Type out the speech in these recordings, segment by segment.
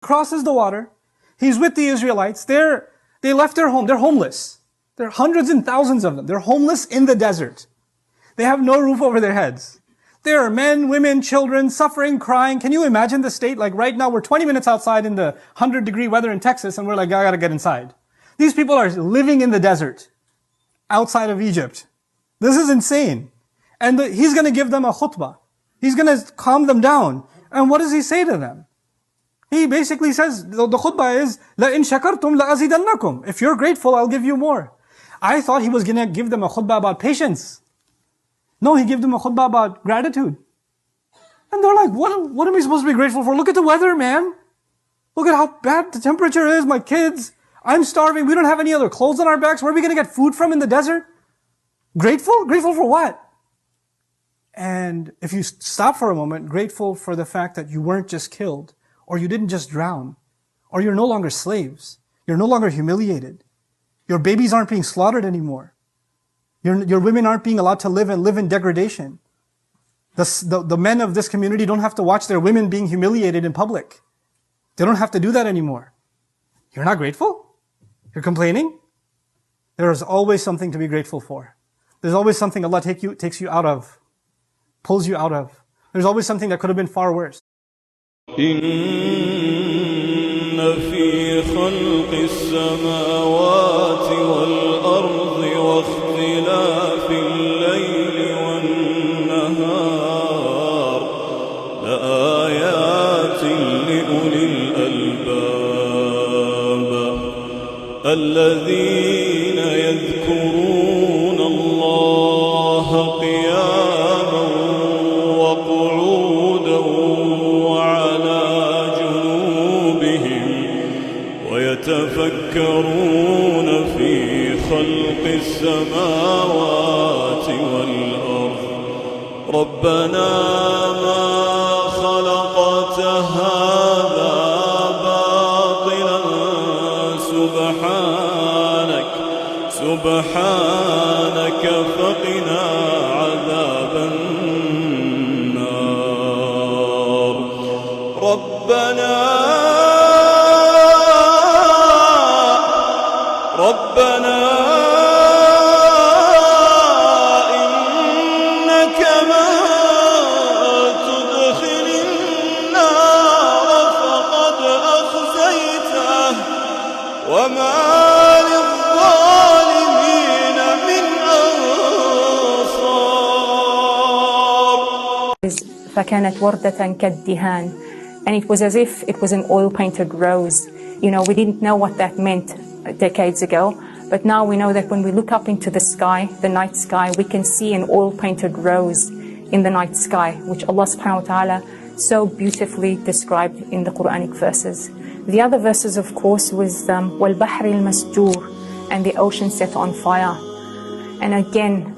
crosses the water. He's with the Israelites. They left their home. They're homeless. There are hundreds and thousands of them. They're homeless in the desert. They have no roof over their heads. There are men, women, children suffering, crying. Can you imagine the state? Like right now, we're 20 minutes outside in the 100-degree weather in Texas, and we're like, I gotta get inside. These people are living in the desert outside of Egypt. This is insane. And he's gonna give them a khutbah. He's gonna calm them down. And what does he say to them? He basically says, the khutbah is, لَإِن شَكَرْتُمْ لَأَزِيدَنَّكُمْ. If you're grateful, I'll give you more. I thought he was gonna give them a khutbah about patience. No, he gave them a khutbah about gratitude. And they're like, what am I supposed to be grateful for? Look at the weather, man. Look at how bad the temperature is, my kids. I'm starving. We don't have any other clothes on our backs. Where are we going to get food from in the desert? Grateful? Grateful for what? And if you stop for a moment, grateful for the fact that you weren't just killed, or you didn't just drown, or you're no longer slaves. You're no longer humiliated. Your babies aren't being slaughtered anymore. Your women aren't being allowed to live in degradation. The men of this community don't have to watch their women being humiliated in public. They don't have to do that anymore. You're not grateful? You're complaining? There is always something to be grateful for. There's always something Allah takes you out of, pulls you out of. There's always something that could have been far worse. إن في خلق السماوات والأرض واختلاف الليل والنهار لآيات لأولي الألباب الذين يذكرون الله قياما وقعودا وعلى جنوبهم ويتفكرون في خلق السماوات والأرض ربنا ما خلقت هذا باطلا سبحانك فقنا عذاب النار ربنا إنك من تدخل النار فقد أخزيته وما للظالمين من أنصار. فكانت وردة كالدهان, and it was as if it was an oil-painted rose. You know, we didn't know what that meant decades ago, but now we know that when we look up into the sky, the night sky, we can see an oil-painted rose in the night sky, which Allah subhanahu wa ta'ala so beautifully described in the Quranic verses. The other verses, of course, was وَالْبَحْرِ الْمَسْجُورِ, and the ocean set on fire. And again,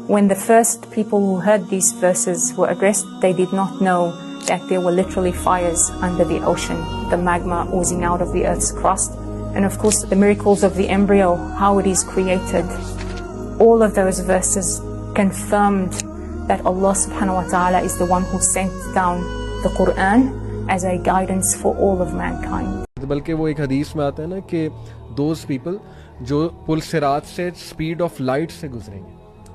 when the first people who heard these verses were addressed, they did not know that there were literally fires under the ocean, the magma oozing out of the earth's crust. And of course, the miracles of the embryo, how it is created. All of those verses confirmed that Allah subhanahu wa ta'ala is the one who sent down the Quran as a guidance for all of mankind. बल्कि वो एक हदीस में आता है ना कि those people जो पुल सिरात से स्पीड ऑफ लाइट से गुजरेंगे,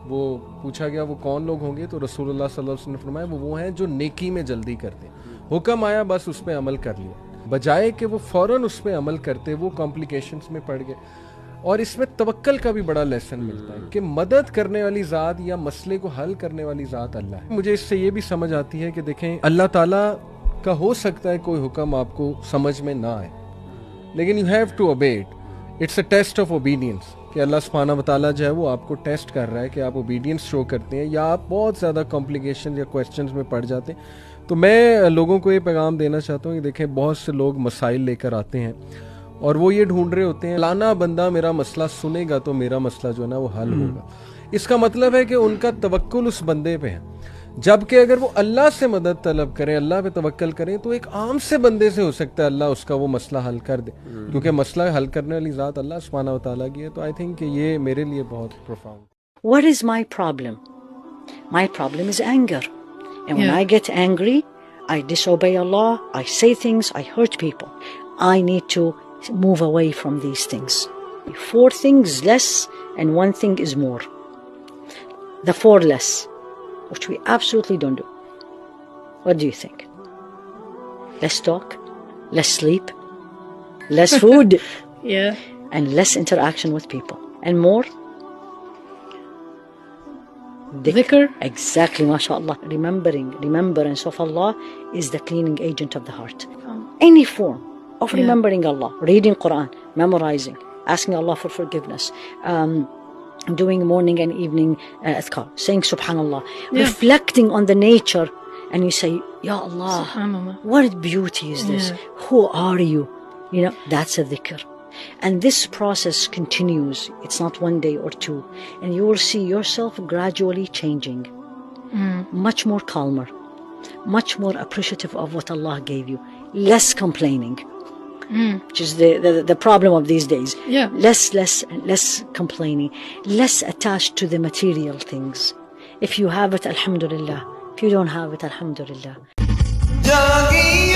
वो पूछा गया वो कौन लोग होंगे, तो रसूलुल्लाह सल्लल्लाहु अलैहि वसल्लम ने फरमाया वो हैं जो नेकी में जल्दी करते हैं. हुक्म आया बस उस पर अमल कर लिया, बजाय कि वो फ़ौरन उस पर अमल करते वो कॉम्प्लिकेशंस में पड़ गए. और इसमें तवक्कल का भी बड़ा लेसन मिलता है कि मदद करने वाली ज़ात या मसले को हल करने वाली ज़ात अल्लाह है. मुझे इससे ये भी समझ आती है कि देखें, अल्लाह ताला का हो सकता है कोई हुक्म आपको समझ में ना आए, लेकिन you have to obey it. It's a test of obedience कि अल्लाह सुब्हानहू व तआला जो है वो आपको टेस्ट कर रहा है कि आप ओबीडियंस शो करते हैं या आप बहुत ज़्यादा कॉम्प्लिकेशन या क्वेश्चंस में पड़ जाते हैं. तो मैं लोगों को ये पैगाम देना चाहता हूँ कि देखें, बहुत से लोग मसाइल लेकर आते हैं और वो ये ढूंढ रहे होते हैं लाना बंदा मेरा मसला सुनेगा तो मेरा मसला जो है ना वो हल होगा. इसका मतलब है कि उनका तवक्कुल उस बंदे पे है, जबकि अगर वो अल्लाह से मदद तलब करें, अल्लाह पे तवक्कल करें, तो एक आम से बंदे से हो सकता है अल्लाह उसका वो मसला हल कर दे, क्योंकि मसला हल करने वाली ज़ात अल्लाह सुब्हानहू व तआला की है. तो आई थिंक ये मेरे लिए बहुत profound. What is my problem? My problem is anger. And when I get angry, I disobey Allah, I say things, I hurt people. I need to move away from these things. 4 things less and 1 thing is more. The 4 less, which we absolutely don't do. What do you think? Less talk, less sleep, less food, Yeah. and less interaction with people. And more? Dhikr. Exactly, mashallah. Remembrance of Allah is the cleaning agent of the heart. Any form of remembering Allah, reading Quran, memorizing, asking Allah for forgiveness, doing morning and evening adhkar, saying subhanallah, reflecting on the nature, and you say, Ya Allah, Subhanallah. what beauty is this? Who are you? You know, that's a dhikr. And this process continues. It's not 1 day or 2. And you will see yourself gradually changing. Much more calmer, much more appreciative of what Allah gave you, less complaining, which is the problem of these days. Yeah. Less complaining, less attached to the material things. If you have it, alhamdulillah. If you don't have it, alhamdulillah. Jagi